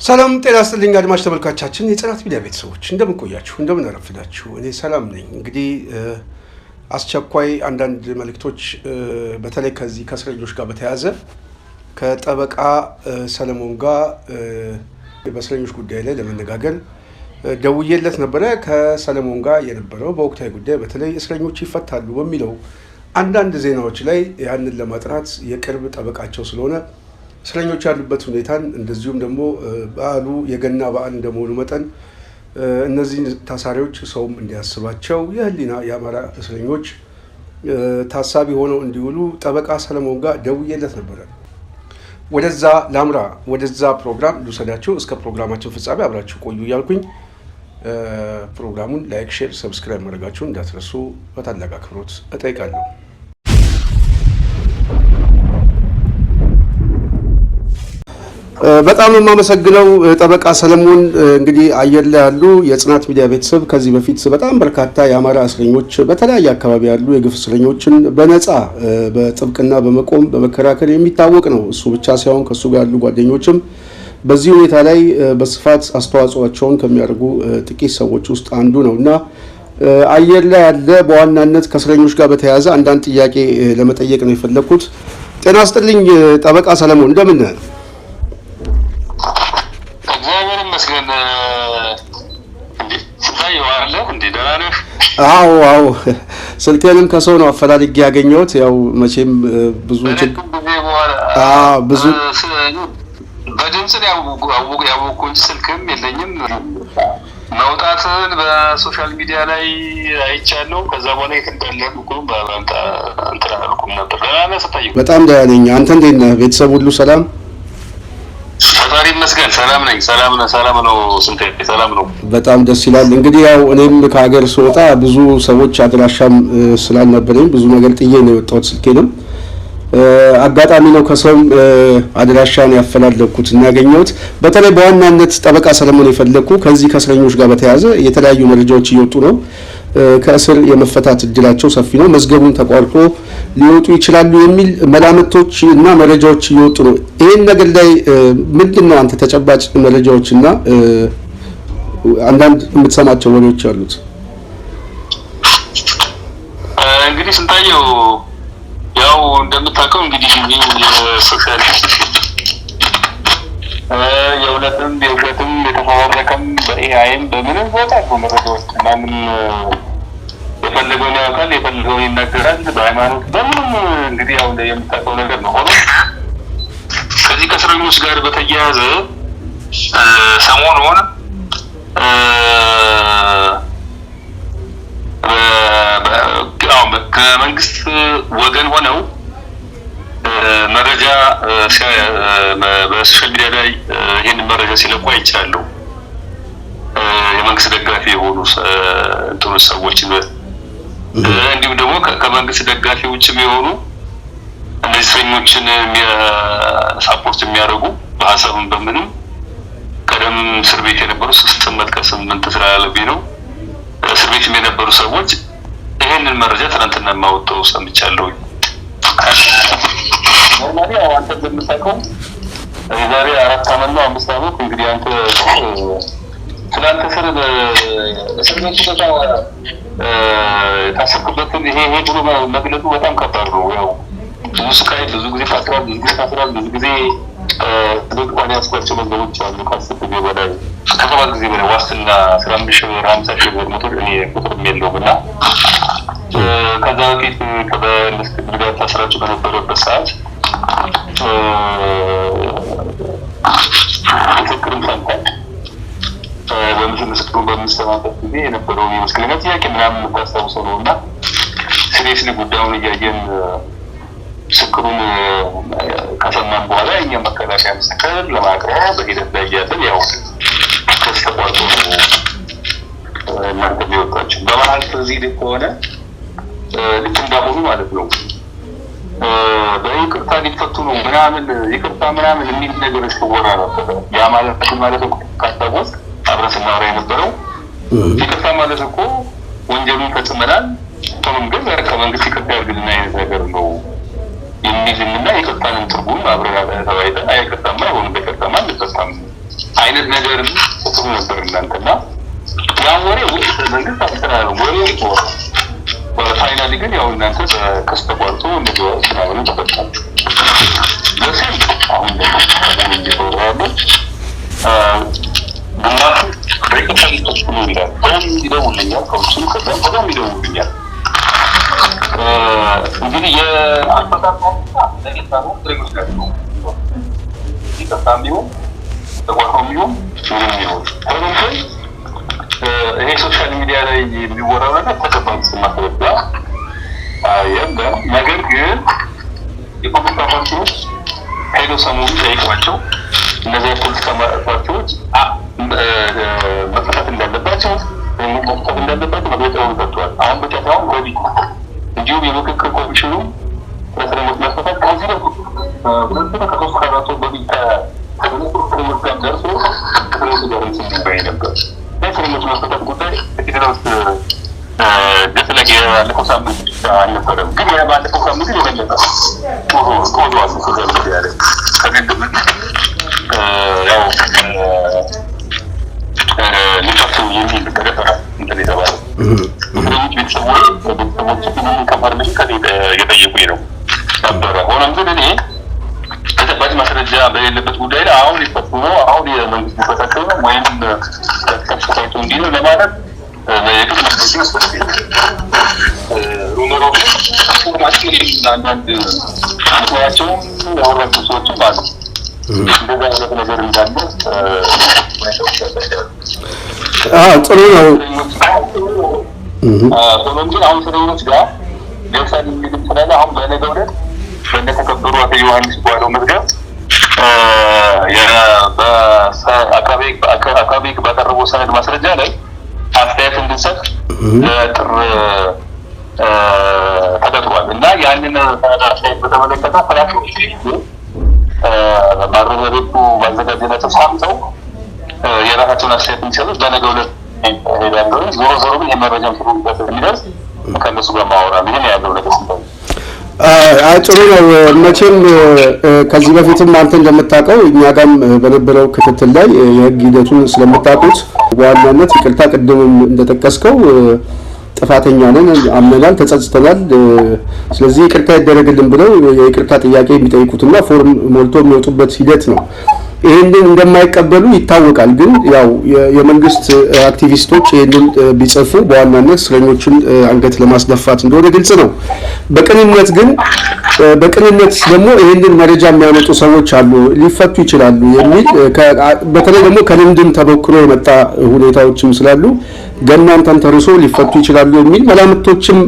ሰላም ጤና ይስጥልኝ አድማጭ ተመልካቾቻችን የጽናት ሚዲያ ቤተሰቦች እንደምን ቆያችሁ እንደምን አረፈዳችሁ እኔ ሰላም ነኝ እንግዲህ አስቸኳይ አንዳንድ መልእክቶች በተለይ ከዚህ ከእስረኞች ጋር በተያያዘ ከጠበቃ ሰለሞን ጋር በእስረኞች ጉዳይ ላይ ለመነጋገር ደውዬለት ነበረ ከሰለሞን ጋር የነበረው በወቅታዊ ጉዳይ በተለይ እስረኞች ይፈታሉ በሚለው አንዳንድ ዜናዎች ላይ ያንን ለማጥራት የቅርብ ጠበቃቸው ስለሆነ እስረኞች ያሉበት ሁኔታን እንደዚሁም ደግሞ በዓሉ የገና በዓል እንደመሆኑ መጠን እነዚህ ታሳሪዎች ሰውም እንዲያስባቸው የህሊና የአማራ እስረኞች ታሳቢ ሆነው እንዲውሉ ጠበቃ ሰለሞን ጋር ደውዬለት ነበረ። ወደዛ ላምራ ወደዛ ፕሮግራም ልውሰዳችሁ። እስከ ፕሮግራማችን ፍጻሜ አብራችሁ ቆዩ እያልኩኝ ፕሮግራሙን ላይክ፣ ሼር፣ ሰብስክራይብ ማድረጋችሁን እንዳትረሱ በታላቅ አክብሮት እጠይቃለሁ። በጣም የማመሰግነው ጠበቃ ሰለሞን እንግዲህ አየር ላይ ያሉ የጽናት ሚዲያ ቤተሰብ ከዚህ በፊት በጣም በርካታ የአማራ እስረኞች በተለያየ አካባቢ ያሉ የግፍ እስረኞችን በነፃ በጥብቅና በመቆም በመከራከር የሚታወቅ ነው። እሱ ብቻ ሳይሆን ከሱ ጋር ያሉ ጓደኞችም በዚህ ሁኔታ ላይ በስፋት አስተዋጽኦአቸውን ከሚያደርጉ ጥቂት ሰዎች ውስጥ አንዱ ነውና አየር ላይ ያለ በዋናነት ከእስረኞች ጋር በተያያዘ አንዳንድ ጥያቄ ለመጠየቅ ነው የፈለኩት። ጤና ይስጥልኝ ጠበቃ ሰለሞን እንደምን ነህ? እግዚአብሔር ይመስገን። ደህና ነህ? አዎ ስልኬንም ከሰው ነው አፈላልጌ ያገኘሁት። ያው መቼም ብዙ በድምፅ ያወቁ እንጂ ስልክም የለኝም። መውጣትን በሶሻል ሚዲያ ላይ አይቻለሁ። ከዛ በኋላ የት እንዳለህ እንትን አላልኩም ነበር። ደህና ነህ ስታየው? በጣም ደህና ነኝ። አንተ እንዴት ነህ? ቤተሰብ ሁሉ ሰላም? ፈጣሪ ይመስገን ሰላም ነኝ። ሰላም ነው። ስንቴ ሰላም ነው። በጣም ደስ ይላል። እንግዲህ ያው እኔም ከሀገር ስወጣ ብዙ ሰዎች አድራሻም ስላልነበረኝ ብዙ ነገር ጥዬ ነው የወጣሁት። ስልኬንም አጋጣሚ ነው ከሰውም አድራሻን ያፈላለኩት እና ያገኘሁት። በተለይ በዋናነት ጠበቃ ሰለሞን የፈለኩ ከዚህ ከእስረኞች ጋር በተያያዘ የተለያዩ መረጃዎች እየወጡ ነው። ከእስር የመፈታት እድላቸው ሰፊ ነው፣ መዝገቡን ተቋርጦ ሊወጡ ይችላሉ የሚል መላምቶች እና መረጃዎች እየወጡ ነው። ይህን ነገር ላይ ምንድን ነው አንተ ተጨባጭ መረጃዎች እና አንዳንድ የምትሰማቸው ወሬዎች አሉት? እንግዲህ ስንታየው ያው እንደምታውቀው እንግዲህ የሶሻል የእውነትም የውሸትም የተፈበረከም በኤአይም በምንም ቦታ መረጃዎች ማንም የፈለገውን ያውቃል፣ የፈለገውን ይናገራል። በሃይማኖት በምንም እንግዲህ ያው የምታውቀው ነገር ነው። ሆኖ ከዚህ ከእስረኞች ጋር በተያያዘ ሰሞኑን ከመንግስት ወገን ሆነው መረጃ በሶሻል ሚዲያ ላይ ይህን መረጃ ሲለቁ አይቻለሁ። የመንግስት ደጋፊ የሆኑ ሰዎች እንዲሁም ደግሞ ከመንግስት ደጋፊ ውጭም የሆኑ እነዚህ እስረኞችን ሳፖርት የሚያደርጉ በሀሳብም በምንም ቀደም እስር ቤት የነበሩ ስም መጥቀስም ስላለብኝ ነው። እስር ቤትም የነበሩ ሰዎች ይህንን መረጃ ትናንትና የማወጣው ሰምቻለሁ። ኖርማሊ አንተ እንደምታውቀው የዛሬ 4 ዓመት ነው 5 ዓመት እንግዲህ አንተ ስላንተ ስር እስረኞች ታሰብኩበትን ይሄ ብሎ መግለጹ በጣም ከባድ ነው። ያው ብዙ ስቃይ፣ ብዙ ጊዜ ታስሯል፣ ብዙ ጊዜ እንኳን ያስኳቸው መዝገቦች አሉ ከ10 ጊዜ በላይ ከ7 ጊዜ በላይ ዋስትና 15 ሺህ ብር 50 ሺህ ብር ሞተር እኔ ቁጥርም የለውም እና ከዛ በፊት በመንግስት ጉዳት ታስራችሁ በነበረበት ሰዓት ምስክርም ሰምተን ምስክሩን በምንሰማበት ጊዜ የነበረው የመስክርና ጥያቄ ምናምን የምታስታውሰው ነው እና ሲሪየስሊ ጉዳዩን እያየን ምስክሩን ከሰማን በኋላ እኛ መከላከያ ምስክር ለማቅረብ በሂደት ላይ እያለን ያው ክስ ተቋርጦ እናንተ ሊወጣችሁ በመሀል ከዚህ ከሆነ ልክ እንዳሁኑ ማለት ነው በይቅርታ ሊፈቱ ነው ምናምን ይቅርታ ምናምን የሚል ነገር ሲወራ ነበር። ያ ማለት እኮ ካስታወስ አብረን ስናወራ የነበረው ይቅርታ ማለት እኮ ወንጀሉን ፈጽመናል፣ ሆኖም ግን ከመንግስት ይቅርታ ያድርግልን አይነት ነገር ነው የሚልና ይቅርታንም ትርጉም አብረን ተወያይተን አይቅርታማ አይሆንም፣ በይቅርታማ አንፈታም አይነት ነገር ጥሩ ነበር እናንተና ያን ወሬ ውስጥ መንግስት አስተናግሮ ወሬ ይቆራ በፋይናሊ ግን ያው እናንተ በክስ ተቋርጦ እንደው ስራውን ተፈታችሁ ለሰም አሁን ደግሞ እንደተወራለ ግማሹ በኢኮኖሚ ተጥሎ ይላል ይደውልኛል ከውጭም ከዛም በጣም ይደውልኛል እንግዲህ የአስተዳደሩ ለጌታው ትሬጎች ናቸው ይተሳሚው ተቋቋሚው ነው ሆኖም ይሄ ሶሻል ሚዲያ ላይ የሚወራው ነገር ተቀባይነት ማስረጃ ነገር ግን የፖለቲካ ፓርቲዎች ሄዶ ሰሞኑ ጠይቋቸው እነዚህ የፖለቲካ ፓርቲዎች መፈታት እንዳለባቸው መፍታት እንዳለባቸው መግለጫውን ሰጥተዋል። አሁን ብቻ ሳይሆን ወዲህ እንዲሁም የምክክር ኮሚሽኑ ለሰላም መስፈታት ከዚህ ነው ሁለቱም ከሶስት ከአራት ወር በፊት ከሚኒስትሩ ጋር ደርሶ ከሚኒስትሩ ጋር ሲባይ ነበር። ለሰላም መስፈታት ጉዳይ ከዲናውስ ደስለግ ያለፈው ሳምንት አልነበረም። ግን ያ ባለፈው ሳምንት የበለጠ ቆዶ ሶሻል ሚዲያ ላይ ከግድም ያው ልፋቱ የሚል ተገጠረ እንትን የተባለው ስለዚህ ቤተሰቦች ከማርመኝ የጠየቁኝ ነው ነበረ። ሆኖም ግን እኔ ተጨባጭ ማስረጃ በሌለበት ጉዳይ ላይ አሁን ሊፈቱ ነው አሁን የመንግስት ሊፈታቸው ነው ወይም ተከታይቶ እንዲህ ነው ለማለት የግድ መስጠት ይመስላል። ሩመሮ ማለት አንዳንድ አንተዋቸውም ያወራቸው ሰዎችም አሉ እንደዛ አይነት ነገር እንዳለ ጥሩ ነው። ሆኖም ግን አሁን ሰዎች ጋር ለምሳሌ እንግዲህ ስላለ አሁን በነገው ዕለት በእነተከበሩ አቶ ዮሐንስ ባለው መዝገብ አካባቢ ባቀረበው ሰነድ ማስረጃ ላይ አስተያየት እንድንሰጥ ጥር ተደርጓል እና ያንን አስተያየት በተመለከተ ፈላሾች ማረሚያ ቤቱ ባዘጋጀላቸው ሳምንት የራሳቸውን አስተያየት የሚሰጡት በነገው ዕለት ሄዳለሁ። ዞሮ ዞሮ ግን የመረጃም ስለሚደርስ የሚደርስ ከእነሱ ጋር ማወራ ምን ያለው ነገር ጥሩ ነው። መቼም ከዚህ በፊትም አንተ እንደምታውቀው እኛ ጋርም በነበረው ክትትል ላይ የህግ ሂደቱን ስለምታውቁት በዋናነት ይቅርታ ቅድምም እንደጠቀስከው ጥፋተኛ ነን አምነናል፣ ተጸጽተናል፣ ስለዚህ ይቅርታ ይደረግልን ብለው የይቅርታ ጥያቄ የሚጠይቁትና ፎርም ሞልቶ የሚወጡበት ሂደት ነው። ይሄንን እንደማይቀበሉ ይታወቃል። ግን ያው የመንግስት አክቲቪስቶች ይሄንን ቢጽፉ በዋናነት እስረኞችን አንገት ለማስደፋት እንደሆነ ግልጽ ነው። በቅንነት ግን በቅንነት ደግሞ ይሄንን መረጃ የሚያመጡ ሰዎች አሉ፣ ሊፈቱ ይችላሉ የሚል በተለይ ደግሞ ከልምድም ተበክሮ የመጣ ሁኔታዎችም ስላሉ ገናን ተንተርሶ ሊፈቱ ይችላሉ የሚል መላምቶችም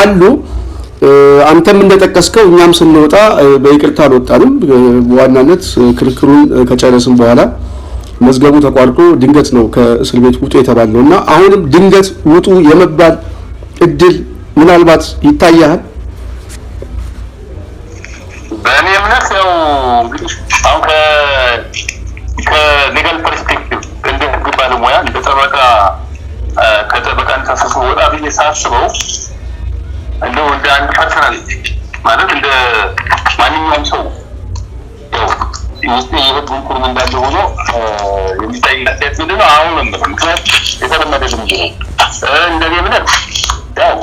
አሉ። አንተም እንደጠቀስከው እኛም ስንወጣ በይቅርታ አልወጣንም። በዋናነት ክርክሩን ከጨረስን በኋላ መዝገቡ ተቋርጦ ድንገት ነው ከእስር ቤት ውጡ የተባለው እና አሁንም ድንገት ውጡ የመባል እድል ምናልባት ይታያል። በእኔ እምነት ያው እንግዲህ አሁን ከሌጋል ፐርስፔክቲቭ እንደ ህግ ባለሙያ እንደ ጠበቃ ከጠበቃን ተሰሱ ወጣ ብዬ ሳስበው እንደው እንደ አንድ ፐርሰናል ማለት እንደ ማንኛውም ሰው ያው ውስጥ የህጉን ኩርም እንዳለ ሆኖ የሚታይ አስተያየት ምንድን ነው አሁን ምክንያት የተለመደ ልምድ ነው። እንደኔ እምነት ያው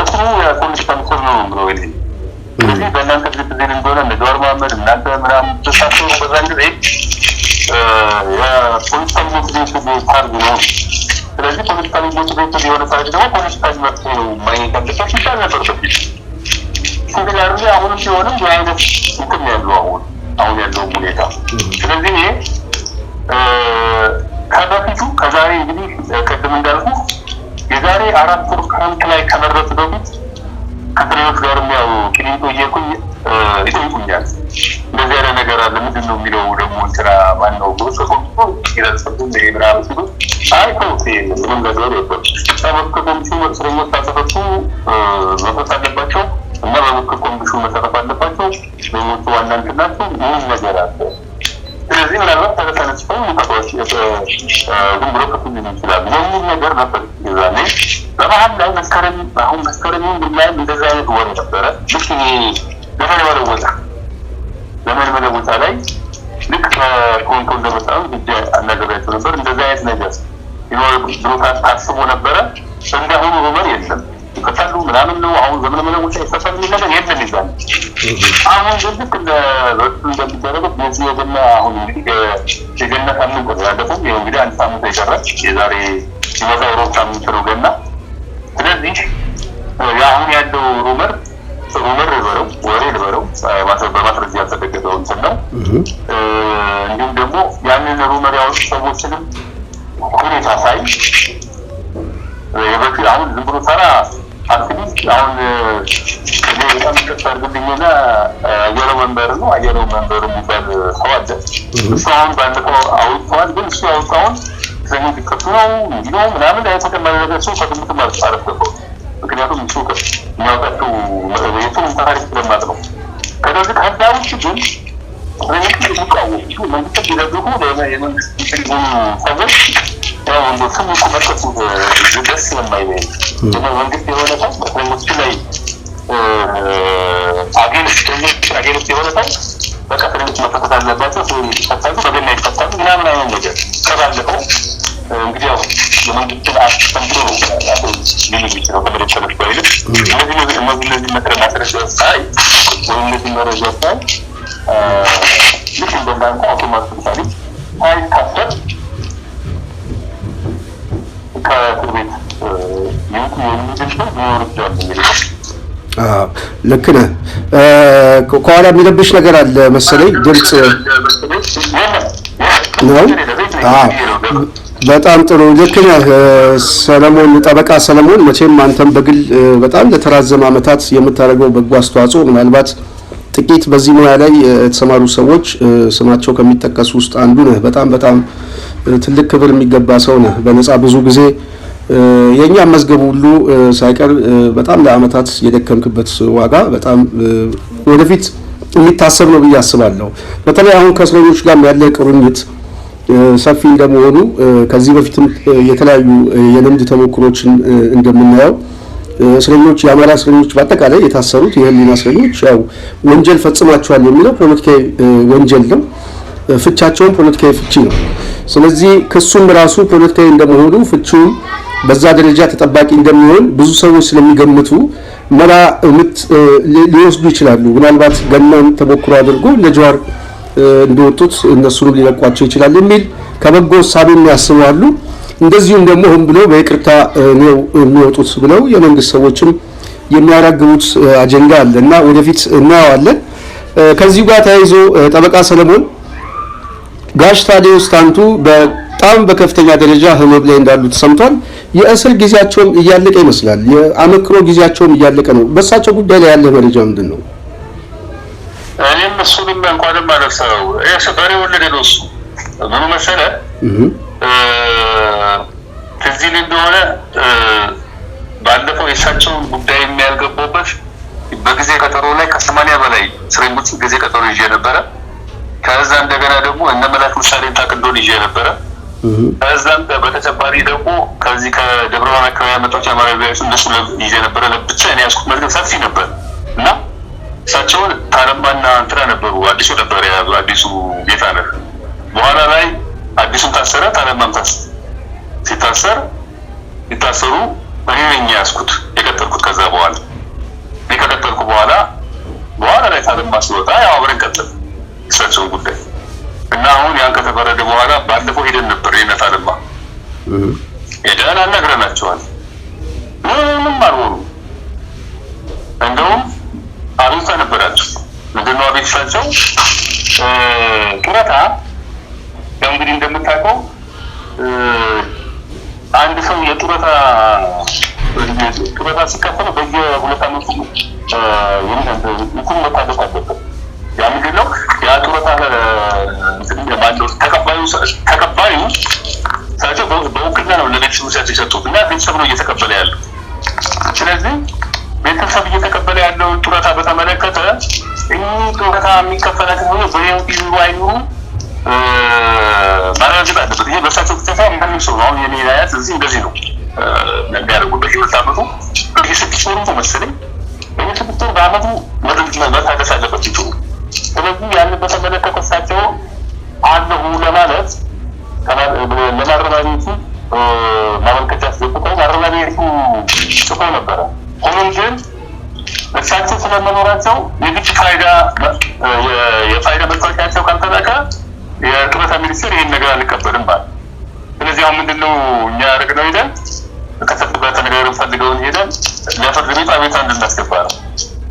እሱ የፖለቲካ ምክር ነው ብለው ይሄ ስለዚህ በእናንተ ጊዜ እንደሆነ እንደ ጀዋር መሐመድ እናንተ ምናምን ተሳትፎ በዛን ጊዜ የፖለቲካ ሞቲቬሽን ፓርቲ ነው። ስለዚህ ፖለቲካ ሞቲቬሽን የሆነ ሳይድ ደግሞ ፖለቲካ መፍትሄ ነው ማግኘት አለበት ይቻል ነበር በፊት ሲቪላሪ አሁንም ሲሆንም የአይነት እንትን ያለው አሁን ያለው ሁኔታ ስለዚህ ከበፊቱ ከዛሬ እንግዲህ ቅድም እንዳልኩ የዛሬ 4 ወር ክረምት ላይ ከመድረሱ በፊት ከትሬዎች ጋር ያው ክሊኒክ እየቆየ ይጠይቁኛል እንደዚህ ያለ ነገር አለ ምንድን ነው የሚለው ደግሞ እንትና ማነው በሰቆንቶ ይላልሰጡም ምናምን ሲሉ አይተውት ምንም ነገር የለም በምክር ኮሚሽኑ እስረኞች ታሰረቱ መፈታት አለባቸው እና በምክር ኮሚሽኑ መሰረት አለባቸው ሌሎቹ ዋና እንትን ናቸው ይህን ነገር አለ። ስለዚህ ምናልባት ተነስተው ሙቀቶች ዝም ብሎ ክፍል ይችላል የሚል ነገር ነበር ይዛኔ በመሀል ላይ መስከረም ብናይ እንደዛ አይነት ወር ነበረ። ልክ ለመለወጫ ላይ ልክ ከኮንቶ እንደመጣው አናገራቸው ነበር። እንደዚህ አይነት ነገር ይኖር ብሎ ታስቦ ነበረ። እንደሆነ ሩመር የለም ይፈታሉ ምናምን ነው። አሁን ዘመነ መለወጫ ይፈታሉ ነገር የለም ይዛል። አሁን ልክ እንደሚደረገው በዚህ ወደና አሁን እንግዲህ የገና ሳምንት ያለፈው እንግዲህ አንድ ሳምንት ይቀራል። የዛሬ ሲመጣ ሮብ ሳምንት ነው ገና። ስለዚህ አሁን ያለው ሩመር ልበለው ወሬ ልበለው በማስረጃ ያልተደገፈው እንትን ነው። እንዲሁም ደግሞ ያንን ሩመር ያወጡ ሰዎችንም ሁኔታ ሳይ የበፊት አሁን ዝም ብሎ ተራ አክቲቪስት አሁን በጣም ተሰርግልኝና አየረው መንበር የሚባል ሰው አለ። እሱ አሁን ባለፈው አውጥተዋል። ግን እሱ ያወጣውን ስለሚከቱ ነው ነው ምናምን አይተከመረ ነገር ሰው ከግምት ማለት አረፈው። ምክንያቱም እሱ የሚያወጣቸው የቱን ታሪክ ስለማት ነው። ከዚህ ከዛ ውጭ ግን መንግስት ሊደግፉ የመንግስት ሰዎች እንደ ስም መርከቱ ደስ የማይለኝ መንግስት የሆነ ሰው በመንግስት ላይ አጌንስት የሆነ ሰው በቃ ፍሬንች መፈታት አለባቸው። ሲፈታሉ በገና ይፈታሉ ምናምን አይነት ነገር ከባለፈው እንግዲህ ያው የመንግስትን አስተምሮ ነው ሊሉ ይችላል። ከመለቸነች ባይልም እነዚህ ማስረጃ ሳይ ወይም እነዚህ መረጃ ሳይ ልክ እንደንዳንኩ አውቶማቲካሊ ሳይታሰብ ከእስር ቤት ይውጡ የሚችል ሰው ሊኖር ይችላል። እንግዲህ ልክ ነህ። ከኋላ የሚለብሽ ነገር አለ መሰለኝ ድምፅ ነው። በጣም ጥሩ ልክ ነህ ሰለሞን፣ ጠበቃ ሰለሞን። መቼም አንተም በግል በጣም ለተራዘመ ዓመታት የምታደርገው በጎ አስተዋጽኦ ምናልባት ጥቂት በዚህ ሙያ ላይ የተሰማሩ ሰዎች ስማቸው ከሚጠቀሱ ውስጥ አንዱ ነህ። በጣም ትልቅ ክብር የሚገባ ሰው ነህ። በነፃ ብዙ ጊዜ የኛ መዝገቡ ሁሉ ሳይቀር በጣም ለአመታት የደከምክበት ዋጋ በጣም ወደፊት የሚታሰብ ነው ብዬ አስባለሁ። በተለይ አሁን ከእስረኞች ጋር ያለ ቁርኝት ሰፊ እንደመሆኑ ከዚህ በፊትም የተለያዩ የልምድ ተሞክሮችን እንደምናየው እስረኞች የአማራ እስረኞች በአጠቃላይ የታሰሩት የህሊና እስረኞች ያው ወንጀል ፈጽማቸዋል የሚለው ፖለቲካዊ ወንጀል ነው። ፍቻቸውን ፖለቲካዊ ፍቺ ነው። ስለዚህ ክሱም ራሱ ፖለቲካዊ እንደመሆኑ ፍቺውም በዛ ደረጃ ተጠባቂ እንደሚሆን ብዙ ሰዎች ስለሚገምቱ መላ ሊወስዱ ይችላሉ። ምናልባት ገናን ተሞክሮ አድርጎ ለጀዋር እንደወጡት እነሱንም ሊለቋቸው ይችላል የሚል ከበጎ ሳቢም ያስባሉ። እንደዚሁም ደግሞ ሆን ብለው በይቅርታ ነው የሚወጡት ብለው የመንግስት ሰዎችም የሚያራግቡት አጀንዳ አለ እና ወደፊት እናየዋለን። ከዚህ ጋር ተያይዞ ጠበቃ ሰለሞን ጋሽ ታዲዮስ ታንቱ በጣም በከፍተኛ ደረጃ ህመም ላይ እንዳሉ ተሰምቷል። የእስር ጊዜያቸውም እያለቀ ይመስላል። የአመክሮ ጊዜያቸውም እያለቀ ነው። በእሳቸው ጉዳይ ላይ ያለ መረጃ ምንድን ነው? እኔም እሱንም እንኳንም አነሳው በሬ ወለደ ነው። እሱ ምን መሰለህ ከዚህ እንደሆነ ባለፈው የእሳቸውን ጉዳይ የሚያልገባበት በጊዜ ቀጠሮ ላይ ከ80 በላይ እስረኞች ጊዜ ቀጠሮ ይዤ ነበረ። ከዛ እንደገና ደግሞ እነ መላክ ምሳሌን ታቅዶን ይዤ ነበረ። ከዛም በተጨማሪ ደግሞ ከዚህ ከደብረ ብርሃን አካባቢ ያመጣቸው አማራ ቢያዩት እነሱ ይዤ ነበረ። ለብቻ እኔ ያዝኩት መዝገብ ሰፊ ነበር እና እሳቸውን ታለማና እንትና ነበሩ። አዲሱ ነበር የያዙ አዲሱ ጌታነህ። በኋላ ላይ አዲሱን ታሰረ፣ ታለማም ሲታሰሩ እኔ ነኝ ያዝኩት የቀጠልኩት። ከዛ በኋላ እኔ ከቀጠልኩ በኋላ ላይ ታለማ ሲወጣ ያው አብረን ቀጠል እሳቸውን ጉዳይ እና አሁን ያን ከተፈረደ በኋላ ባለፈው ሄደን ነበር የእነ ታለማ ሄደን አናግረናቸዋል። ምንም አልሆኑም። እንደውም አቤቱታ ነበራቸው። ምንድን ነው አቤቱታቸው? ጡረታ ያው እንግዲህ እንደምታውቀው አንድ ሰው የጡረታ ሲከፈለው በየ2 ዓመቱ እንትን መታደስ አለበት። ያ ምንድን ነው? ያ ጡረታ ባለው ተቀባዩ እሳቸው በውክልና ነው ለቤተሰቦቻቸው የሰጡት እና ቤተሰብ ነው እየተቀበለ ያለው። ስለዚህ ቤተሰብ እየተቀበለ ያለውን ጡረታ በተመለከተ ይህ ጡረታ የሚከፈላቸው ሆኖ በህይወት ይኑሩ አይኑሩ ማረጋገጥ አለበት። ይሄ በእሳቸው ብቻ ሳይሆን ማንም ሰው አሁን የኔ አያት እዚህ እንደዚህ ነው የሚያደርጉበት። በየዓመቱ በየ6 ወሩ መሰለኝ በየ6 ወር በዓመቱ መታደስ አለበት ይችሉ። ስለዚህ ያንን በተመለከተ እሳቸው አለሁ ለማለት ለማረሚያ ቤቱ ማመልከቻ አስገብተው ማረሚያ ቤቱ ጽፎ ነበረ። ሆኖም ግን እሳቸው ስለመኖራቸው የግድ የፋይዳ መታወቂያቸው ካልተላከ የጡረታ ሚኒስቴር ይህን ነገር አልቀበልም ባለ። ስለዚህ አሁን ምንድነው እኛ ያደረግነው ሄደን ከተሰጡበት ተነጋግረን ፈልገውን ሄደን ለፍርድ ቤት አቤቱታ እንድናስገባ ነው።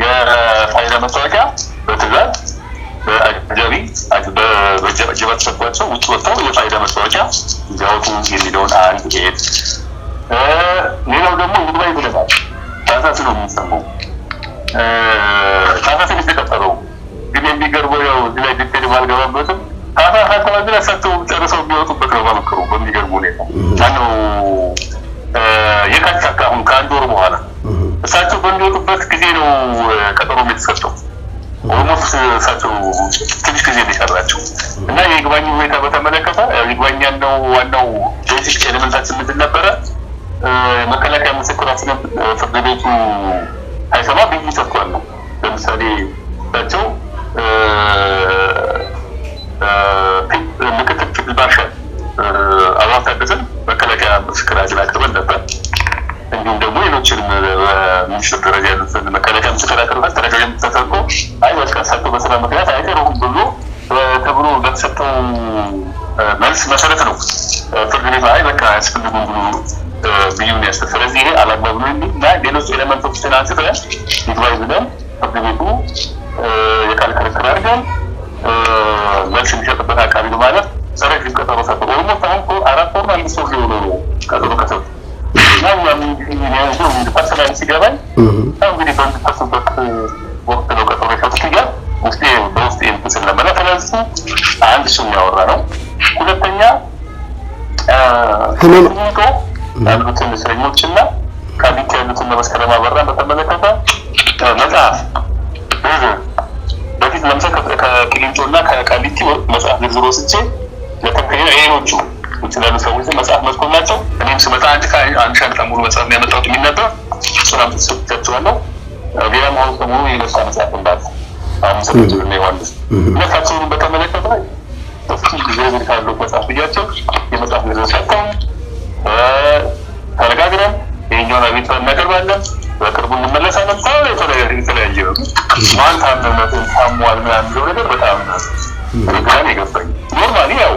የፋይዳ መታወቂያ በትዕዛዝ በአጃቢ በጀባ ተሰጥቷቸው ውጭ ወጥተው የፋይዳ መታወቂያ እንዲያወጡ የሚለውን አንድ ሄድ። ሌላው ደግሞ ይግባኝ ብለናል። ታህሳስ ነው የሚሰማው። ታህሳስ የተቀጠረው ግን የሚገርመው ያው እዚህ ላይ ዲቴል ባልገባበትም ታህሳስ አካባቢ ላይ ሰጥተው ጨርሰው የሚወጡበት ነው ባመክሩ በሚገርም ሁኔታ ማነው የካቲት አሁን ከአንድ ወር በኋላ እሳቸው በሚወጡበት ጊዜ ነው ቀጠሮ የተሰጠው። ኦልሞስት እሳቸው ትንሽ ጊዜ ሊሰራቸው እና የይግባኝ ሁኔታ በተመለከተ ይግባኝ ያለው ዋናው ቤዚክ ኤሌመንታችን ምንድን ነበረ? መከላከያ ምስክራችንን ፍርድ ቤቱ አይሰማ ብይ ሰጥቷል ነው። ለምሳሌ እሳቸው ምክትል ፊልድ ማርሻል አበባው ታደሰን መከላከያ ምስክራችን አቅርበን ነበር። እንዲሁም ደግሞ ሌሎችንም በሚኒስትር ደረጃ ያሉትን መከላከያ ምስክር አቅርበን ተረጋግጠን ተሰጥቶ አይ በቃ እሳቸው በስራ ምክንያት አይቀሩም ብሎ ተብሎ በተሰጠው መልስ መሰረት ነው ፍርድ ቤቱ አይ በቃ አያስፈልጉም ብሎ ብዩን ያስተ። ስለዚህ ይሄ አላግባብ ነው እና ሌሎች ኤሌመንቶችን አንስተን ይግባኝ ብለን ፍርድ ቤቱ የቃል ክርክር አድርገን መልስ የሚሰጥበት አካባቢ ነው ማለት ሰረጅ ቀጠሮ ሰጥቶ ኦልሞስት አሁን 4 ወር 5 ወር ሊሆነው ነው ቀጠሮ ከሰጡ እና ፐርሰናል ሲገባኝ እንግዲህ በሚፈሱበት ወቅት ነው ቀጠሮ የሰጡት እያል በውስጤ የምትስል ነበረ። ስለዚህ አንድ እሱ የሚያወራ ነው። ሁለተኛ ያሉትን እስረኞችና ቃሊቲ ያሉትን መስከረም አበራን በተመለከተ መጽሐፍ በፊት ለምሳሌ ከቂሊንጦና ከቃሊቲ መጽሐፍ ዝርዝር ወስጄ ለተከታታይ ይሄኖቹ ይችላሉ ሰዎች መጽሐፍ መስኮናቸው እኔም ስመጣ አንድ ሻንጣ ሙሉ መጽሐፍ ነው ያመጣሁት የሚነበብ እሱንም ተሰጥቻለሁ። ሌላም አሁን ሙሉ የነሳ መጽሐፍ እንዳለ አሁን ሰዎች ነው ዮሐንስ ለታቸውን በተመለከተ እስኪ ዝርዝር ካለው መጽሐፍ ብያቸው የመጽሐፍ ዝርዝር ሰጥተው ተነጋግረን ይሄኛውን አቤት እናቀርባለን። በቅርቡ እንመለሳለን። የተለያየ ማን ታሟል ምናምን የሚለው ነገር በጣም ግራን የገባኝ ኖርማሊ ያው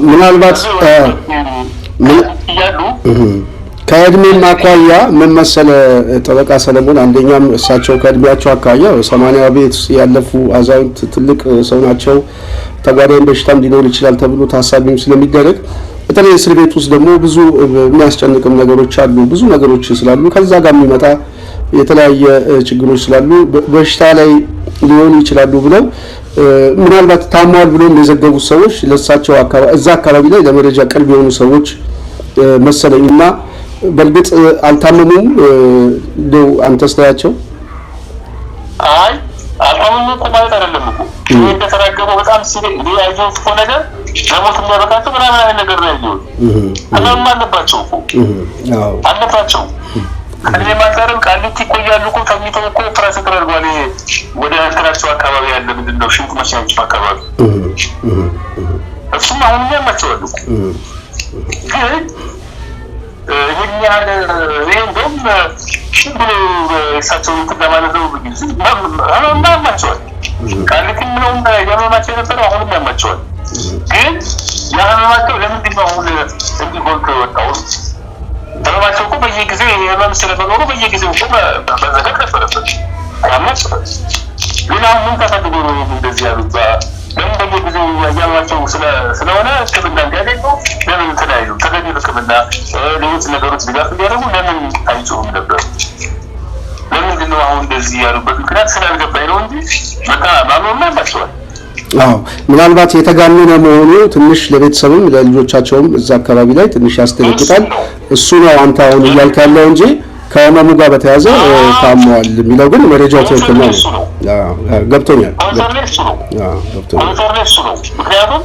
ምናልባት እያሉ ከእድሜም አኳያ ምን መሰለህ ጠበቃ ሰለሞን፣ አንደኛም እሳቸው ከእድሜያቸው አኳያ 80 ቤት ያለፉ አዛውንት ትልቅ ሰው ናቸው። ተጓዳኝ በሽታም ሊኖር ይችላል ተብሎ ታሳቢም ስለሚደረግ በተለይ እስር ቤት ውስጥ ደግሞ ብዙ የሚያስጨንቅም ነገሮች አሉ፣ ብዙ ነገሮች ስላሉ ከዛ ጋር የሚመጣ የተለያየ ችግሮች ስላሉ በሽታ ላይ ሊሆኑ ይችላሉ ብለው ምናልባት ታሟል ብለው የዘገቡት ሰዎች ለሳቸው እዛ አካባቢ ላይ ለመረጃ ቅርብ የሆኑ ሰዎች መሰለኝና በእርግጥ አልታመሙም ነው አንተ ስታያቸው? አይ አልታመሙም ማለት አይደለም እኮ እንደተራገበው በጣም ሲል ያየው እኮ ነገር ለሞት የሚያበቃቸው ምናምን አይነት ነገር ነው ያየው። አላማ አለባቸው እኮ አለባቸው። ከዚህ ማንሳረም ቃሊቲ ቆያሉ እኮ ከሚተው እኮ ፕራስ ተደርጓል። ወደ እንትናቸው አካባቢ ያለ ምንድነው ሽንት መሻንች አካባቢ እሱም አሁን ያማቸዋል እኮ ግን ይሄን ያህል እንደውም ብሎ እሳቸው ለማለት ነው ያማቸዋል። ቃሊቲ ምነው ያማቸው የነበረው አሁንም ያማቸዋል። ግን ያማቸው ለምንድን ነው አሁን እንዲጎልቶ የወጣው? ተማማቸው እኮ በየጊዜው የህመም ስለመኖሩ በየጊዜው እኮ መዘገብ ነበረበት። ያማቸዋል። ግን አሁን ምን ተፈልጎ ነው እንደዚህ ያሉት? ለምን በየጊዜው ያያማቸው ስለሆነ ሕክምና እንዲያገኙ ለምን ተለያዩ? ተገቢ ሕክምና ሌሎች ነገሮች ድጋፍ እንዲያደርጉ ለምን አይጮሁም ነበር? ለምንድን ነው አሁን እንደዚህ ያሉበት ምክንያት ስላልገባኝ ነው እንጂ በቃ ማመንማ ያማቸዋል። ምናልባት የተጋነነ መሆኑ ትንሽ ለቤተሰብም ለልጆቻቸውም እዛ አካባቢ ላይ ትንሽ ያስደነግጣል። እሱ ነው አንተ አሁን እያልክ ያለው እንጂ ከህመሙ ጋር በተያያዘ ታሟል የሚለው ግን መረጃው ትክክል ነው። ገብቶኛል። ምክንያቱም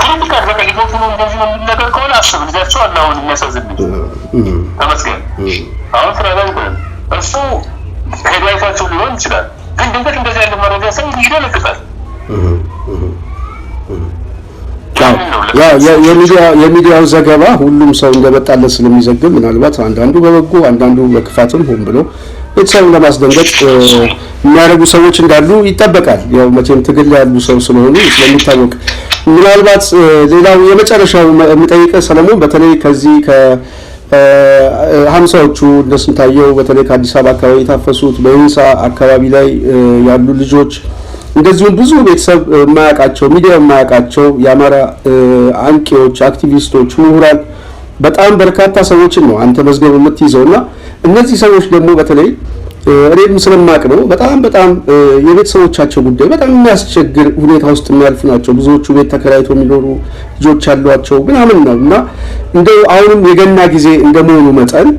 ከልካት በቃ ሊጎቱ ነው እንደዚህ ነው የሚነገር ከሆነ አስብ ልጃቸው አለ አሁን የሚያሳዝን ተመስገን አሁን ስራ ላይ እሱ ሄዳይታቸው ሊሆን ይችላል። ግን ድንገት እንደዚህ ያለ መረጃ ሰው ይደነግጣል። የሚዲያው ዘገባ ሁሉም ሰው እንደመጣለት ስለሚዘግብ ምናልባት አንዳንዱ በበጎ አንዳንዱ በክፋትም ሆን ብሎ ቤተሰብን ለማስደንገጥ የሚያደርጉ ሰዎች እንዳሉ ይጠበቃል። ያው መቼም ትግል ያሉ ሰው ስለሆኑ ስለሚታወቅ ምናልባት ሌላው የመጨረሻው የሚጠይቀው ሰለሞን በተለይ ከዚህ ከ50ዎቹ እንደስንታየው በተለይ ከአዲስ አበባ አካባቢ የታፈሱት በኢንሳ አካባቢ ላይ ያሉ ልጆች እንደዚሁም ብዙ ቤተሰብ የማያውቃቸው ሚዲያ የማያውቃቸው የአማራ አንቂዎች፣ አክቲቪስቶች፣ ምሁራን በጣም በርካታ ሰዎችን ነው አንተ መዝገብ የምትይዘውና እነዚህ ሰዎች ደግሞ በተለይ እኔም ስለማቅ ነው በጣም የቤተሰቦቻቸው ጉዳይ በጣም የሚያስቸግር ሁኔታ ውስጥ የሚያልፉ ናቸው። ብዙዎቹ ቤት ተከራይተው የሚኖሩ ልጆች ያሏቸው ምናምን ነውና እንደው አሁንም የገና ጊዜ እንደመሆኑ መጠን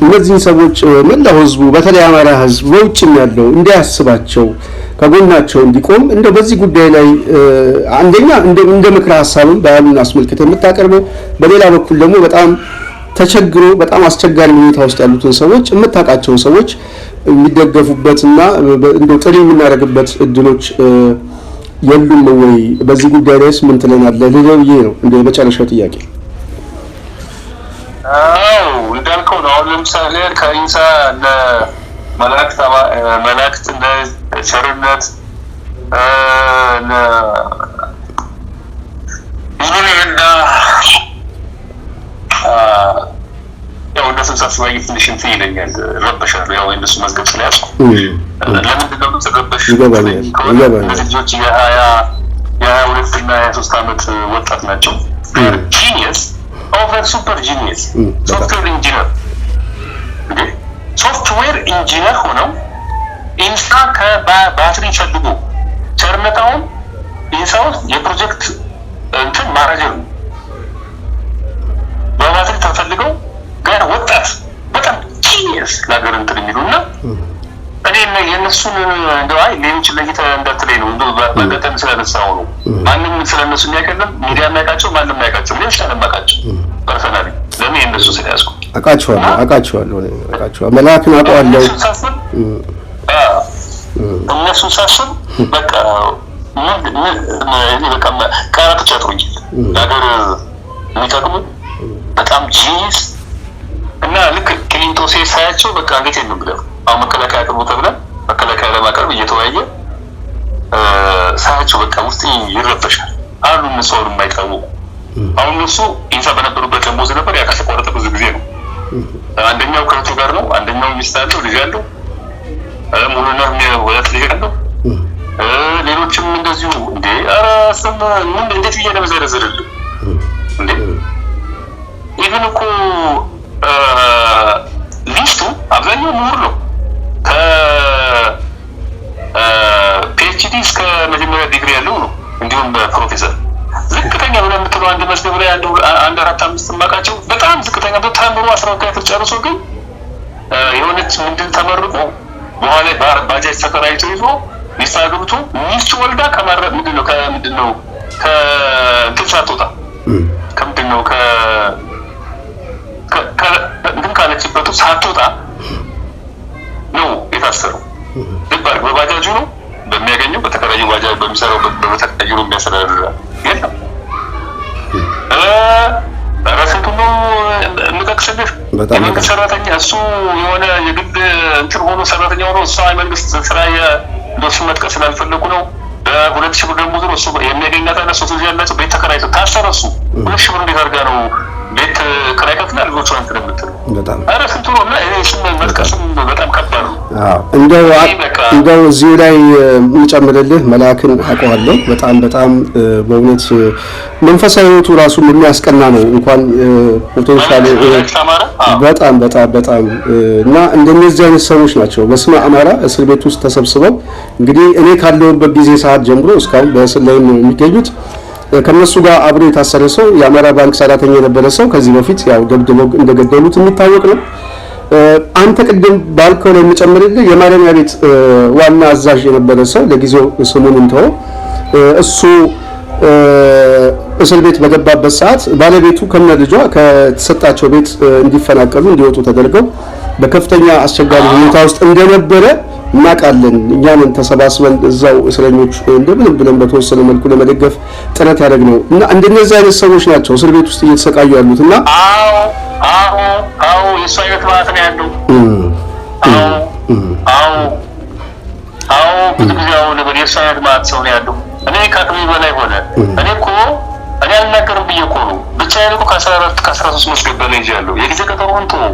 እነዚህን ሰዎች መላው ህዝቡ በተለይ አማራ ህዝብ በውጭም ያለው እንዲያስባቸው ከጎናቸው እንዲቆም እንደው በዚህ ጉዳይ ላይ አንደኛ እንደ ምክረ ሀሳብም በዓሉን አስመልክተህ የምታቀርበው በሌላ በኩል ደግሞ በጣም ተቸግሮ በጣም አስቸጋሪ ሁኔታ ውስጥ ያሉትን ሰዎች የምታውቃቸውን ሰዎች የሚደገፉበትና እንደው ጥሪ የምናደርግበት እድሎች የሉም ወይ? በዚህ ጉዳይ ላይስ ምን ትለናለህ? ለሌሎዬ ነው እንደ መጨረሻው ጥያቄ። እንዳልከው ነው። አሁን ለምሳሌ ከኢንሳ መላእክት ቸርነት ይሁንና ያው እነሱን ሳስባይ ትንሽ እንትን ይለኛል፣ እረበሻለሁ። ያው እነሱ መዝገብ ስለያዝኩ ለምንድን ነው ተረበሽ? እነዚህ ልጆች የ22 እና 23 ዓመት ወጣት ናቸው። ጂኒየስ ኦቨር ሱፐር ጂኒየስ ሶፍትዌር ኢንጂነር ሆነው ኢንሳ ከባትሪ ፈልጎ ቸርነታውን ኢንሳው የፕሮጀክት እንትን ማናጀር ነው። በባትሪ ተፈልገው ገና ወጣት በጣም ጂኒየስ ለሀገር እንትን የሚሉና እኔ የእነሱን እንደው ሌሎችን ለይተህ እንዳትለኝ ነው። እንደው በገጠም ስለነሳው ነው። ማንም ስለነሱ የሚያውቅልም ሚዲያ የሚያውቃቸው ማንም የሚያውቃቸው ሌሎች ስለማውቃቸው ፐርሰናሊ ለምን የእነሱ ስለያዝኩ አውቃቸዋለሁ መላክን አውቀዋለሁ። እነሱን ሳስብ በቃ ቃላቶች ያጥሩኛል። ለሀገር የሚጠቅሙ በጣም ጂኒየስ እና ልክ ክሊንቶ ሳያቸው በቃ እንዴት ነው ብለው አሁን መከላከያ አቅርቦ ተብለን መከላከያ ለማቅረብ እየተወያየ ሳያቸው በቃ ውስጥ ይረበሻል አሉ። እነሱ አሁን የማይታወቁ አሁን እነሱ ኢንሳ በነበሩበት ደሞዝ ነበር። ያ ከተቋረጠ ብዙ ጊዜ ነው። አንደኛው ከእህቱ ጋር ነው፣ አንደኛው ሚስት አለው፣ ልጅ አለው፣ ሙሉና ሁለት ልጅ አለው። ሌሎችም እንደዚሁ እንዴ ኧረ ስም ምን እንዴት ብዬ ለመዘረዝርልህ እንዴ ኢቭን እኮ ሊስቱ አብዛኛው ምሁር ነው። ከፒኤችዲ እስከ መጀመሪያ ዲግሪ ያለው ነው። እንዲሁም ፕሮፌሰር ዝቅተኛ ብለህ የምትለው አንድ መዝገብ ላይ አንድ 4-5 ማቃቸው በጣም ዝቅተኛ ተምሮ 12 ክፍል ጨርሶ ግን የሆነች ምንድን ተመርቆ በኋላ ባጃጅ ተከራይቶ ይዞ ሚስት አግብቶ ሚስት ወልዳ ከማረጥ ምንድነው ከእንትን ሳትወጣ ከምንድነው እንትን ካለችበት ሳትወጣ ነው የታሰረው። ልባር በባጃጁ ነው በሚያገኘው በተከራዩ ባጃጅ በሚሰራው በተከራዩ ነው የሚያስተዳድር የለም። ራስንቱ ነው የምጠቅስልህ የመንግስት ሰራተኛ እሱ የሆነ የግል እንትን ሆኖ ሰራተኛ ሆኖ እሷ የመንግስት ስራ እንደሱ መጥቀስ ስላልፈለጉ ነው። በ2000 ብር ደሞዝ ነው እሱ የሚያገኛት አለ። ሶስት ልጅ ያላቸው ቤት ተከራይተው ታሰረ። እሱ 2000 ብር እንዴት አድርጋ ነው ቤት ክራይከትና ልጆቹ አንተ ለምትል በጣም አረ ስንቱ ነው እና እኔ ስም መጥቀስም በጣም ከባድ ነው። እንደው እዚሁ ላይ የምጨምርልህ መላክን አውቀዋለሁ። በጣም በእውነት መንፈሳዊ ህይወቱ ራሱ የሚያስቀና ነው። እንኳን ፖቴንሻል በጣም እና እንደነዚህ አይነት ሰዎች ናቸው በስመ አማራ እስር ቤት ውስጥ ተሰብስበው እንግዲህ እኔ ካለሁበት ጊዜ ሰዓት ጀምሮ እስካሁን በእስር ላይ ነው የሚገኙት። ከነሱ ጋር አብሮ የታሰረ ሰው የአማራ ባንክ ሰራተኛ የነበረ ሰው ከዚህ በፊት ያው ደብድበው እንደገደሉት የሚታወቅ ነው። አንተ ቅድም ባልከው ላይ የምጨምርልህ የማረሚያ ቤት ዋና አዛዥ የነበረ ሰው ለጊዜው ስሙን እንተው እሱ እስር ቤት በገባበት ሰዓት ባለቤቱ ከነ ልጇ ከተሰጣቸው ቤት እንዲፈናቀሉ እንዲወጡ ተደርገው በከፍተኛ አስቸጋሪ ሁኔታ ውስጥ እንደነበረ እናውቃለን እኛንን ተሰባስበን እዛው እስረኞች እንደምንም ብለን በተወሰነ መልኩ ለመደገፍ ጥረት ያደረግነው እና እንደነዚህ አይነት ሰዎች ናቸው እስር ቤት ውስጥ እየተሰቃዩ ያሉት እና አዎ የእሱ አይነት ማለት ነው ያለው ብዙ ጊዜ አሁን የእሱ አይነት ማለት ሰው ነው ያለው እኔ ከአቅሜ በላይ ሆነ እኔ አልናገርም ብዬ እኮ ነው ብቻዬን እኮ ከ14 ከ13 መስገብ በላይ ይዣለሁ የጊዜ ቀጠሮውን ተወው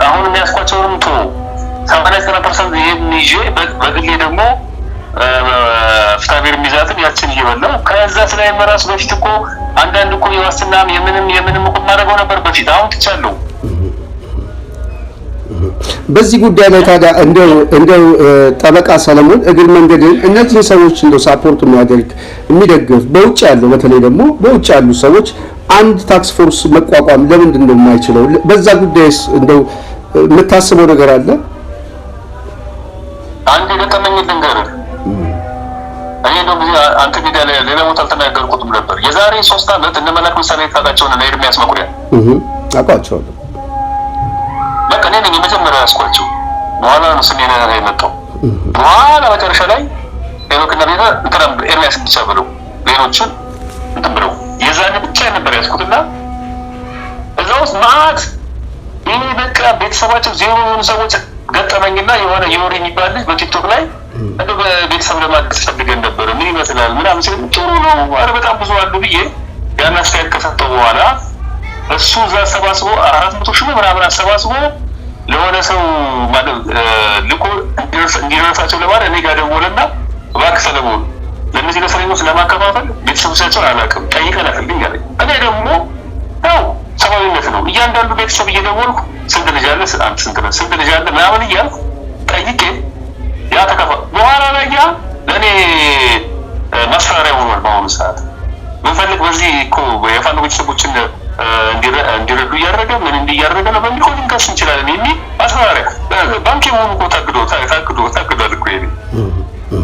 አሁን የሚያስኳቸውንም ተወው 80% ይሄን ይዤ በግሌ ደግሞ ፍታቤር ሚዛትን ያችን እየበላሁ ከዛ ስላይ መራስ በፊት እኮ አንዳንድ እኮ የዋስትናም የምንም እኮ ማድረገው ነበር በፊት አሁን ትቻለሁ በዚህ ጉዳይ ላይ ታዲያ እንደው ጠበቃ ሰለሞን እግር መንገድን እነዚህ ሰዎች እንደው ሳፖርት የሚደግፍ በውጭ ያለው በተለይ ደግሞ በውጭ ያሉ ሰዎች አንድ ታክስ ፎርስ መቋቋም ለምንድን ነው የማይችለው በዛ ጉዳይስ እንደው የምታስበው ነገር አለ አንድ ገጠመኝ ልንገርህ እኔ ነው አንተ ሌላ ቦታ አልተናገርኩትም ነበር የዛሬ 3 ዓመት እነ መላክ ምሳሌ ታውቃቸውን እና ኤርሚያስ መኩሪያ አውቃቸዋለሁ በቃ እኔ ነኝ የመጀመሪያ ያስኳቸው በኋላ ነው ስሜ ነው የመጣው በኋላ መጨረሻ ላይ ሄኖክና ቤታ እንተራም ኤርሚያስ ብቻ ብለው ሌሎችን እንትን ብለው የዛኔ ብቻ ነበር ያስኩትና እዛው ውስጥ ማት ይሄ በቃ ቤተሰባቸው ዜሮ የሆኑ ሰዎች ገጠመኝና የሆነ የወሬ የሚባል ልጅ በቲክቶክ ላይ እንደው በቤተሰብ ለማድረግ ፈልገን ነበር ምን ይመስላል ምናምን ሲል ጥሩ ነው አረ በጣም ብዙ አሉ ብዬ ያን አስተያየት ከሰጠው በኋላ እሱ እዛ አሰባስቦ 400 ሺህ ምናምን አሰባስቦ ለሆነ ሰው ማለት ልኮ እንዲረሳቸው ለማለት እኔ ጋር ደወለና እባክህ ሰለሞን ለነዚህ ለሰለሞን ለማከፋፈል ቤተሰቦቻቸውን አላውቅም ጠይቀን አፈልኝ አለኝ እኔ ደግሞ ያው ሰማዊነት ነው እያንዳንዱ ቤተሰብ እየደወልኩ ስንት ልጅ አለ ስንት ልጅ አለ ምናምን እያልኩ ጠይቄ ያ ተከፋ በኋላ ላይ ያ ለእኔ ማስፈራሪያ ሆኗል በአሁኑ ሰዓት ምንፈልግ በዚህ እኮ የፋኖ ቤተሰቦችን እንዲረዱ እያደረገ ምን እንዲያደረገ ነው በሚል ኮንካስ እንችላለን የሚል ማስፈራሪያ ባንክ የሆኑ እኮ ታግዷል እኮ ይሄ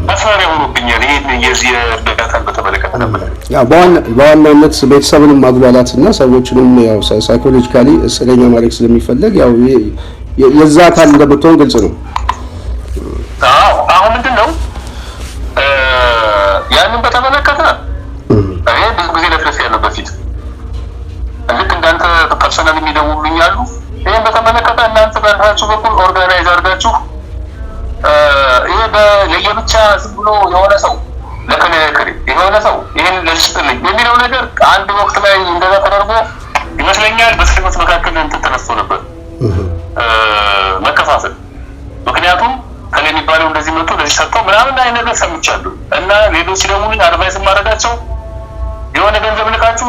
ማስፈራሪያ ሆኖብኛል ይሄን የዚህ እርዳታን በተመለከተ ነበር ያው በዋናነት ቤተሰብንም ማግባላት እና ሰዎችንም ያው ሳይኮሎጂካሊ እስረኛ ማድረግ ስለሚፈልግ ያው የዛ አካል እንደምትሆን ግልጽ ነው አሁን ምንድን ነው ያንን በተመለከተ እኔ ብዙ ጊዜ ለፍለፍ ያለው በፊት ልክ እንዳንተ ፐርሰናል የሚደውሉኝ አሉ ይሄን በተመለከተ እናንተ በራሳችሁ በኩል ኦርጋናይዝ አድርጋችሁ ይሄ ለየብቻ ዝም ብሎ የሆነ ሰው ለከለከለ የሆነ ሰው ይሄን ለሽጥልኝ የሚለው ነገር አንድ ወቅት ላይ እንደዛ ተደርጎ ይመስለኛል በስልኮች መካከል እንትን ተነስቶ ነበር መከፋፈል ምክንያቱም ከኔ የሚባለው እንደዚህ መጥቶ ለዚህ ሰጥተው ምናምን አይነት ነገር ሰምቻለሁ እና ሌሎች ሲደውሉኝ አድቫይስ ማድረጋቸው የሆነ ገንዘብ ልካችሁ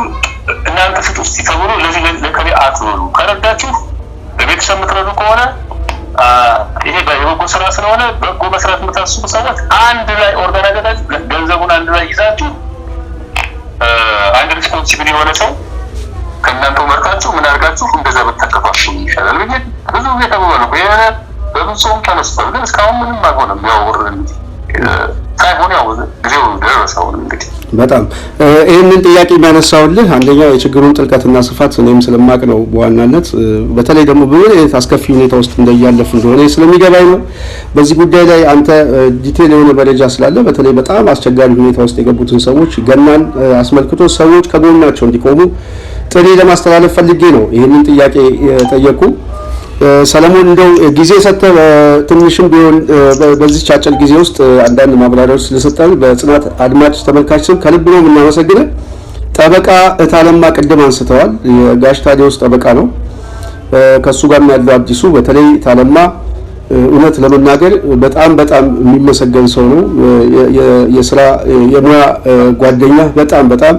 እናንተ ፍጡ እስቲ ተብሎ ለዚህ ለከሌ አትበሉ ከረዳችሁ ለቤተሰብ የምትረዱ ከሆነ ይሄ በጎ ስራ ስለሆነ በጎ መስራት የምታስቡ ሰዎች አንድ ላይ ኦርጋናይዝ ገንዘቡን አንድ ላይ ይዛችሁ አንድ ሪስፖንሲብል የሆነ ሰው ከእናንተው መርጣችሁ ምን አድርጋችሁ እንደዛ በተከፋፈሉ ይሻላል ብዬ ብዙ ጊዜ ተባባሉ በብዙም ተነስቷል ግን እስካሁን ምንም አልሆነም ያው ወረን ሳይሆን ያው ጊዜው ደረሰው እንግዲህ በጣም ይሄንን ጥያቄ የሚያነሳውልህ አንደኛው የችግሩን ጥልቀትና ስፋት እኔም ስለማቅ ነው በዋናነት በተለይ ደግሞ በምን አይነት አስከፊ ሁኔታ ውስጥ እንደያለፉ እንደሆነ ስለሚገባኝ ነው በዚህ ጉዳይ ላይ አንተ ዲቴል የሆነ መረጃ ስላለ በተለይ በጣም አስቸጋሪ ሁኔታ ውስጥ የገቡትን ሰዎች ገናን አስመልክቶ ሰዎች ከጎናቸው እንዲቆሙ ጥሪ ለማስተላለፍ ፈልጌ ነው ይሄንን ጥያቄ ጠየቁ ሰለሞን እንደው ጊዜ ሰጥተህ ትንሽም ቢሆን በዚህ አጭር ጊዜ ውስጥ አንዳንድ ማብራሪያዎች ስለሰጠን በጽናት አድማጭ ተመልካች ስም ከልብ ነው የምናመሰግነው ጠበቃ እታለማ ቅድም አንስተዋል የጋሽ ታዲዮስ ጠበቃ ነው ከሱ ጋር ያለው አዲሱ በተለይ ታለማ እውነት ለመናገር በጣም የሚመሰገን ሰው ነው የሥራ የሙያ ጓደኛ በጣም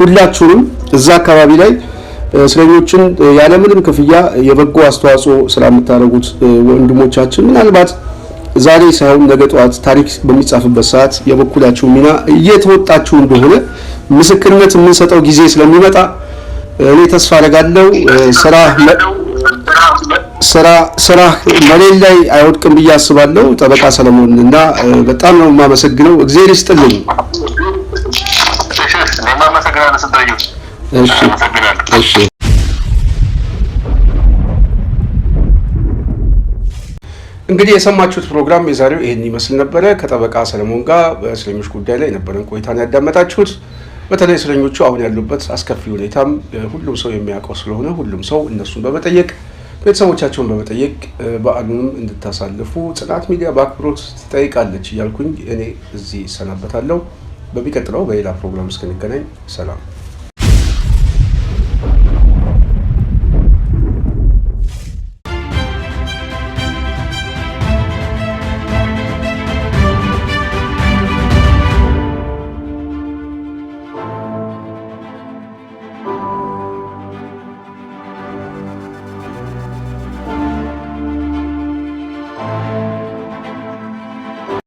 ሁላችሁንም እዛ አካባቢ ላይ እስረኞችን ያለምንም ክፍያ የበጎ አስተዋጽኦ ስለምታደርጉት ወንድሞቻችን ምናልባት ዛሬ ሳይሆን ነገ ጧት ታሪክ በሚጻፍበት ሰዓት የበኩላችሁ ሚና እየተወጣችሁ እንደሆነ ምስክርነት የምንሰጠው ጊዜ ስለሚመጣ እኔ ተስፋ አደርጋለሁ ስራ መሌል ላይ አይወድቅም ብዬ አስባለሁ ጠበቃ ሰለሞን እና በጣም ነው የማመሰግነው እግዚአብሔር ይስጥልኝ እሺ እንግዲህ የሰማችሁት ፕሮግራም የዛሬው ይሄን ይመስል ነበረ። ከጠበቃ ሰለሞን ጋር በእስረኞች ጉዳይ ላይ የነበረን ቆይታን ያዳመጣችሁት። በተለይ እስረኞቹ አሁን ያሉበት አስከፊ ሁኔታም ሁሉም ሰው የሚያውቀው ስለሆነ ሁሉም ሰው እነሱን በመጠየቅ ቤተሰቦቻቸውን በመጠየቅ በዓሉንም እንድታሳልፉ ጽናት ሚዲያ በአክብሮት ትጠይቃለች እያልኩኝ እኔ እዚህ እሰናበታለሁ። በሚቀጥለው በሌላ ፕሮግራም እስክንገናኝ ሰላም።